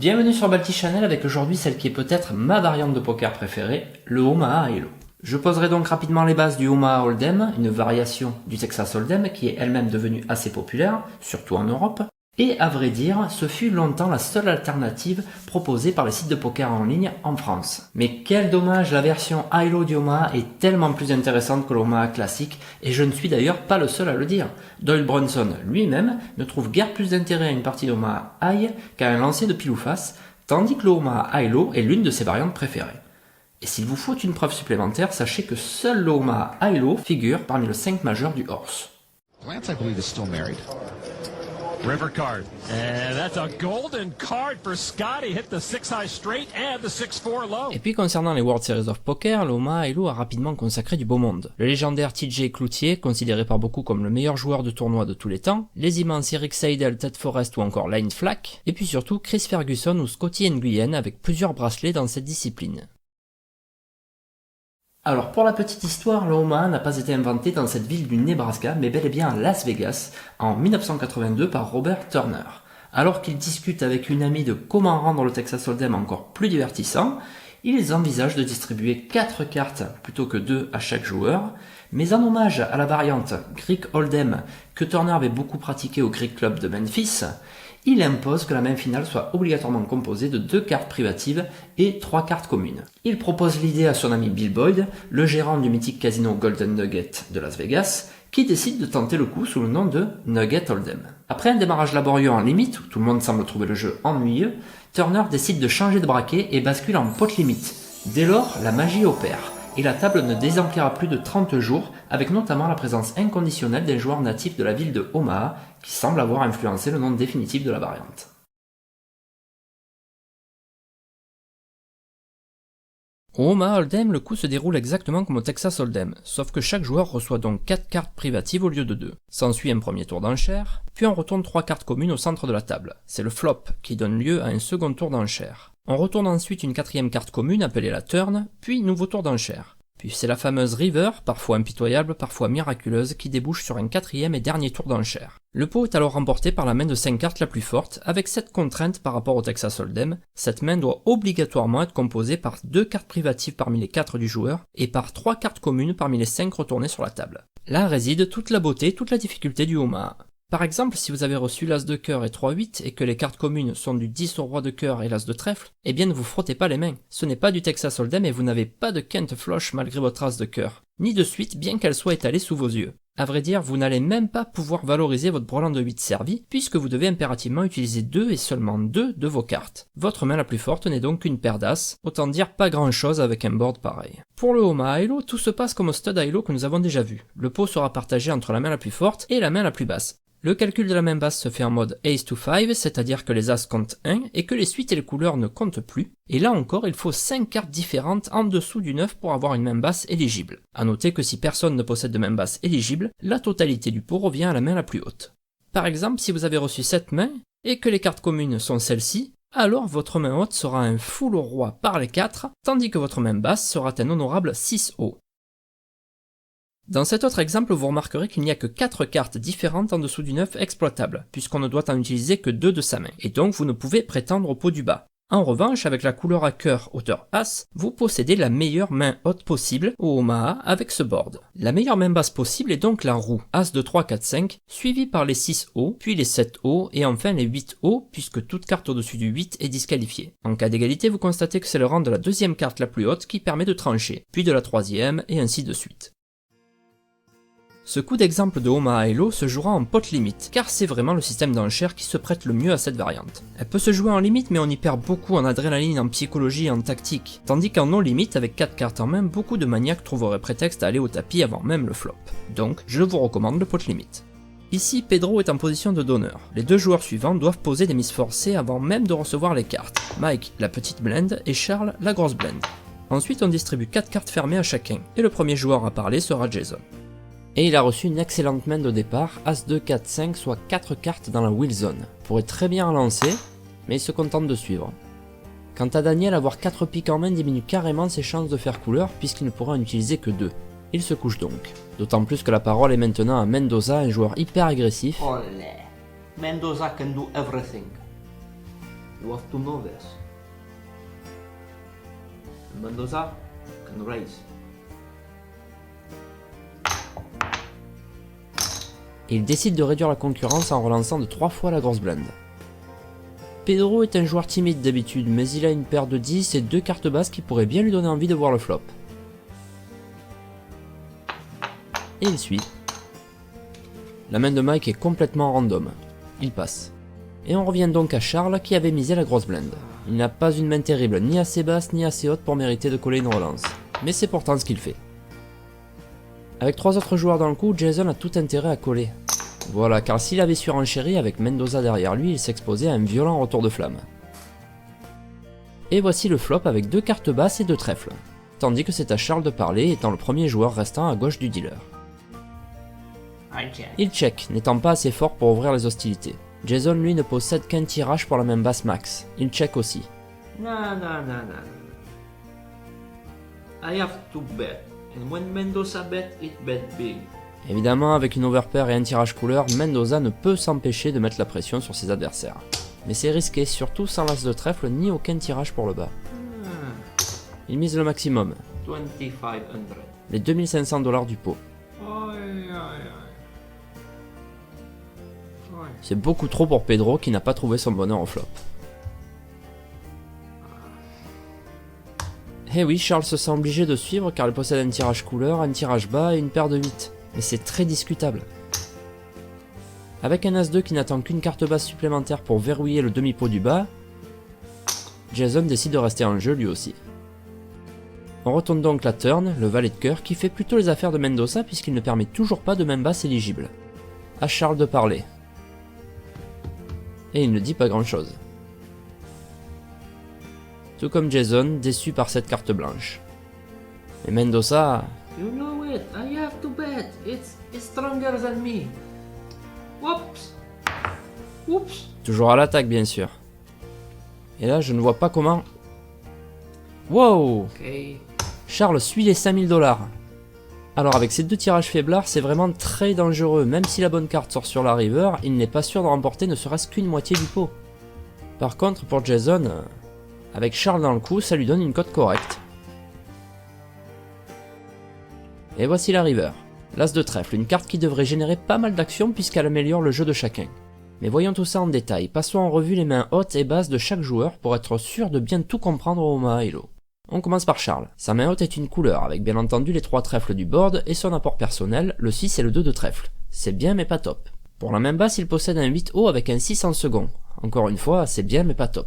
Bienvenue sur Balti Channel avec aujourd'hui celle qui est peut-être ma variante de poker préférée, le Omaha Elo. Je poserai donc rapidement les bases du Omaha Hold'em, une variation du Texas Hold'em qui est elle-même devenue assez populaire, surtout en Europe. Et à vrai dire, ce fut longtemps la seule alternative proposée par les sites de poker en ligne en France. Mais quel dommage, la version Elo du Omaha est tellement plus intéressante que l'Omaha classique, et je ne suis d'ailleurs pas le seul à le dire. Doyle Brunson lui-même ne trouve guère plus d'intérêt à une partie d'Omaha High qu'à un lancer de pile ou face, tandis que le Omaha Elo est l'une de ses variantes préférées. Et s'il vous faut une preuve supplémentaire, sachez que seul le Omaha Elo figure parmi le 5 majeur du Horse. Lance, I believe, is still married. River card. And that's a golden card for Scotty. Hit the 6-high straight and the 6-4 low. Et puis concernant les World Series of Poker, le Omaha Elo a rapidement consacré du beau monde. Le légendaire TJ Cloutier, considéré par beaucoup comme le meilleur joueur de tournoi de tous les temps, les immenses Eric Seidel, Ted Forrest ou encore Lane Flack, et puis surtout Chris Ferguson ou Scotty Nguyen avec plusieurs bracelets dans cette discipline. Alors pour la petite histoire, le Omaha n'a pas été inventé dans cette ville du Nebraska, mais bel et bien à Las Vegas, en 1982 par Robert Turner. Alors qu'ils discutent avec une amie de comment rendre le Texas Hold'em encore plus divertissant, ils envisagent de distribuer 4 cartes plutôt que 2 à chaque joueur, mais en hommage à la variante Greek Hold'em que Turner avait beaucoup pratiqué au Greek Club de Memphis, il impose que la main finale soit obligatoirement composée de 2 cartes privatives et 3 cartes communes. Il propose l'idée à son ami Bill Boyd, le gérant du mythique casino Golden Nugget de Las Vegas, qui décide de tenter le coup sous le nom de Nugget Hold'em. Après un démarrage laborieux en limite, où tout le monde semble trouver le jeu ennuyeux, Turner décide de changer de braquet et bascule en pot limite. Dès lors, la magie opère, et la table ne désemplira plus de 30 jours, avec notamment la présence inconditionnelle d'un joueur natif de la ville de Omaha, qui semble avoir influencé le nom définitif de la variante. Au Omaha Hold'em, le coup se déroule exactement comme au Texas Hold'em, sauf que chaque joueur reçoit donc 4 cartes privatives au lieu de 2. S'ensuit un premier tour d'enchère, puis on retourne 3 cartes communes au centre de la table. C'est le flop qui donne lieu à un second tour d'enchère. On retourne ensuite une 4e carte commune appelée la turn, puis nouveau tour d'enchère. Puis c'est la fameuse river, parfois impitoyable, parfois miraculeuse, qui débouche sur un 4e et dernier tour d'enchère. Le pot est alors remporté par la main de 5 cartes la plus forte, avec cette contrainte par rapport au Texas Hold'em. Cette main doit obligatoirement être composée par 2 cartes privatives parmi les 4 du joueur, et par 3 cartes communes parmi les 5 retournées sur la table. Là réside toute la beauté, toute la difficulté du Omaha. Par exemple, si vous avez reçu l'as de cœur et 3-8 et que les cartes communes sont du 10 au roi de cœur et l'as de trèfle, eh bien ne vous frottez pas les mains. Ce n'est pas du Texas Hold'em et vous n'avez pas de quinte flush malgré votre as de cœur, ni de suite bien qu'elle soit étalée sous vos yeux. À vrai dire, vous n'allez même pas pouvoir valoriser votre brelan de 8 servi, puisque vous devez impérativement utiliser 2 et seulement 2 de vos cartes. Votre main la plus forte n'est donc qu'une paire d'as, autant dire pas grand chose avec un board pareil. Pour le Omaha Elo, tout se passe comme au stud Elo que nous avons déjà vu. Le pot sera partagé entre la main la plus forte et la main la plus basse. Le calcul de la main basse se fait en mode Ace to 5, c'est-à-dire que les as comptent 1 et que les suites et les couleurs ne comptent plus. Et là encore, il faut 5 cartes différentes en dessous du 9 pour avoir une main basse éligible. A noter que si personne ne possède de main basse éligible, la totalité du pot revient à la main la plus haute. Par exemple, si vous avez reçu cette main et que les cartes communes sont celles-ci, alors votre main haute sera un full au roi par les 4, tandis que votre main basse sera un honorable 6 haut. Dans cet autre exemple, vous remarquerez qu'il n'y a que 4 cartes différentes en dessous du 9 exploitables, puisqu'on ne doit en utiliser que 2 de sa main, et donc vous ne pouvez prétendre au pot du bas. En revanche, avec la couleur à cœur hauteur As, vous possédez la meilleure main haute possible au Omaha avec ce board. La meilleure main basse possible est donc la roue, As de 3, 4, 5, suivie par les 6 hauts, puis les 7 hauts, et enfin les 8 hauts, puisque toute carte au-dessus du 8 est disqualifiée. En cas d'égalité, vous constatez que c'est le rang de la 2e carte la plus haute qui permet de trancher, puis de la 3e, et ainsi de suite. Ce coup d'exemple de Omaha Elo se jouera en pot limite, car c'est vraiment le système d'enchères qui se prête le mieux à cette variante. Elle peut se jouer en limite, mais on y perd beaucoup en adrénaline, en psychologie et en tactique, tandis qu'en non limite, avec 4 cartes en main, beaucoup de maniaques trouveraient prétexte à aller au tapis avant même le flop. Donc, je vous recommande le pot limite. Ici, Pedro est en position de donneur. Les 2 joueurs suivants doivent poser des mises forcées avant même de recevoir les cartes. Mike, la petite blend, et Charles, la grosse blend. Ensuite, on distribue 4 cartes fermées à chacun, et le premier joueur à parler sera Jason. Et il a reçu une excellente main de départ, As 2, 4, 5, soit 4 cartes dans la wheel zone. Pourrait très bien relancer, mais il se contente de suivre. Quant à Daniel, avoir 4 piques en main diminue carrément ses chances de faire couleur, puisqu'il ne pourra en utiliser que 2. Il se couche donc. D'autant plus que la parole est maintenant à Mendoza, un joueur hyper agressif. Olé. Mendoza can do everything. You have to know this. Mendoza can raise. Il décide de réduire la concurrence en relançant de 3 fois la grosse blinde. Pedro est un joueur timide d'habitude, mais il a une paire de 10 et 2 cartes basses qui pourraient bien lui donner envie de voir le flop. Et il suit. La main de Mike est complètement random. Il passe. Et on revient donc à Charles qui avait misé la grosse blinde. Il n'a pas une main terrible, ni assez basse ni assez haute pour mériter de coller une relance. Mais c'est pourtant ce qu'il fait. Avec 3 autres joueurs dans le coup, Jason a tout intérêt à coller. Voilà, car s'il avait surenchéri avec Mendoza derrière lui, il s'exposait à un violent retour de flamme. Et voici le flop avec 2 cartes basses et 2 trèfles. Tandis que c'est à Charles de parler, étant le premier joueur restant à gauche du dealer. Il check, n'étant pas assez fort pour ouvrir les hostilités. Jason lui ne possède qu'un tirage pour la main basse max. Il check aussi. No. I have to bet. And when Mendoza bet, it bet big. Évidemment, avec une overpair et un tirage couleur, Mendoza ne peut s'empêcher de mettre la pression sur ses adversaires. Mais c'est risqué, surtout sans l'as de trèfle ni aucun tirage pour le bas. Il mise le maximum, 2500. les 2500 $ du pot. C'est beaucoup trop pour Pedro qui n'a pas trouvé son bonheur en flop. Eh oui, Charles se sent obligé de suivre car il possède un tirage couleur, un tirage bas et une paire de 8. Mais c'est très discutable. Avec un As-2 qui n'attend qu'une carte basse supplémentaire pour verrouiller le demi-pot du bas, Jason décide de rester en jeu lui aussi. On retourne donc la turn, le valet de cœur, qui fait plutôt les affaires de Mendoza puisqu'il ne permet toujours pas de main basse éligible. À Charles de parler. Et il ne dit pas grand chose. Tout comme Jason, déçu par cette carte blanche. Et Mendoza... You know it, I have to bet. It's stronger than me. Whoops. Whoops. Toujours à l'attaque bien sûr. Et là je ne vois pas comment... Wow! Okay. Charles suit les 5000 $. Alors avec ces 2 tirages faiblards, c'est vraiment très dangereux. Même si la bonne carte sort sur la river, il n'est pas sûr de remporter ne serait-ce qu'une moitié du pot. Par contre pour Jason, avec Charles dans le coup, ça lui donne une cote correcte. Et voici la river. L'As de trèfle, une carte qui devrait générer pas mal d'actions puisqu'elle améliore le jeu de chacun. Mais voyons tout ça en détail, passons en revue les mains hautes et basses de chaque joueur pour être sûr de bien tout comprendre au Omaha Hello. On commence par Charles. Sa main haute est une couleur, avec bien entendu les 3 trèfles du board et son apport personnel, le 6 et le 2 de trèfle. C'est bien mais pas top. Pour la main basse, il possède un 8 haut avec un 6 en second. Encore une fois, c'est bien mais pas top.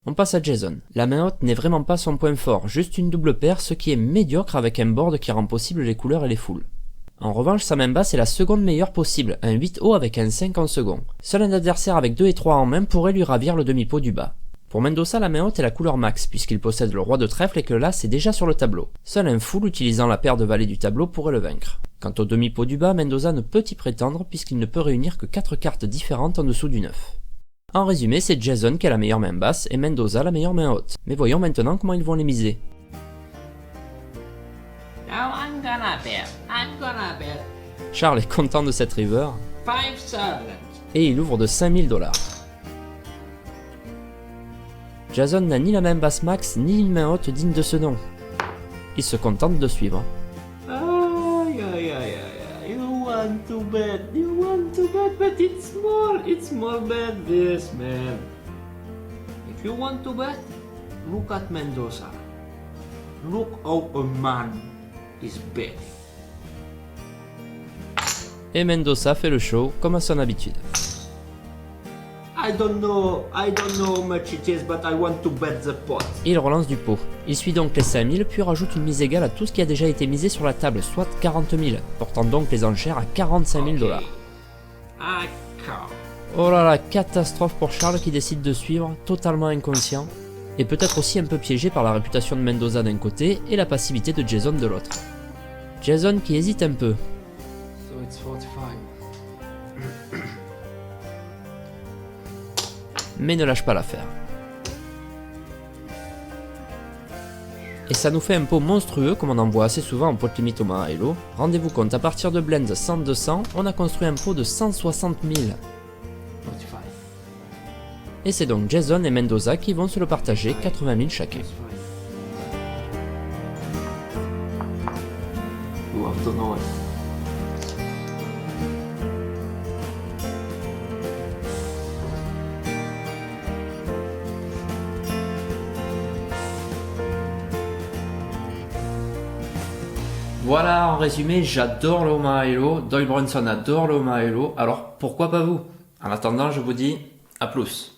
On passe à Jason. La main haute n'est vraiment pas son point fort, juste une double paire, ce qui est médiocre avec un board qui rend possible les couleurs et les foules. En revanche, sa main basse est la seconde meilleure possible, un 8 haut avec un 5 en second. Seul un adversaire avec 2 et 3 en main pourrait lui ravir le demi-pot du bas. Pour Mendoza, la main haute est la couleur max, puisqu'il possède le roi de trèfle et que là c'est déjà sur le tableau. Seul un full utilisant la paire de valets du tableau pourrait le vaincre. Quant au demi-pot du bas, Mendoza ne peut y prétendre puisqu'il ne peut réunir que 4 cartes différentes en dessous du 9. En résumé, c'est Jason qui a la meilleure main basse et Mendoza la meilleure main haute. Mais voyons maintenant comment ils vont les miser. Now I'm gonna bet. Charles est content de cette river 5-7. et il ouvre de 5000 $. Jason n'a ni la main basse max ni une main haute digne de ce nom. Il se contente de suivre. You want to bet, but it's small bet this, man. If you want to bet, look at Mendoza. Look how a man is betting. Et Mendoza fait le show comme à son habitude. I don't know how much it is, but I want to bet the pot. Et il relance du pot. Il suit donc les 5000 puis rajoute une mise égale à tout ce qui a déjà été misé sur la table, soit 40 000, portant donc les enchères à 45 000 $. Oh là là, catastrophe pour Charles qui décide de suivre, totalement inconscient, et peut-être aussi un peu piégé par la réputation de Mendoza d'un côté et la passivité de Jason de l'autre. Jason qui hésite un peu. So it's 45. Mais ne lâche pas l'affaire. Et ça nous fait un pot monstrueux comme on en voit assez souvent en pot limite Omaha Hello. Rendez-vous compte, à partir de blends 100-200, on a construit un pot de 160 000. 45. Et c'est donc Jason et Mendoza qui vont se le partager 80 000 chacun. You have to know it. Voilà, en résumé, j'adore le Omaha Hello, Doyle Brunson adore le Omaha Hello, alors pourquoi pas vous? En attendant, je vous dis à plus.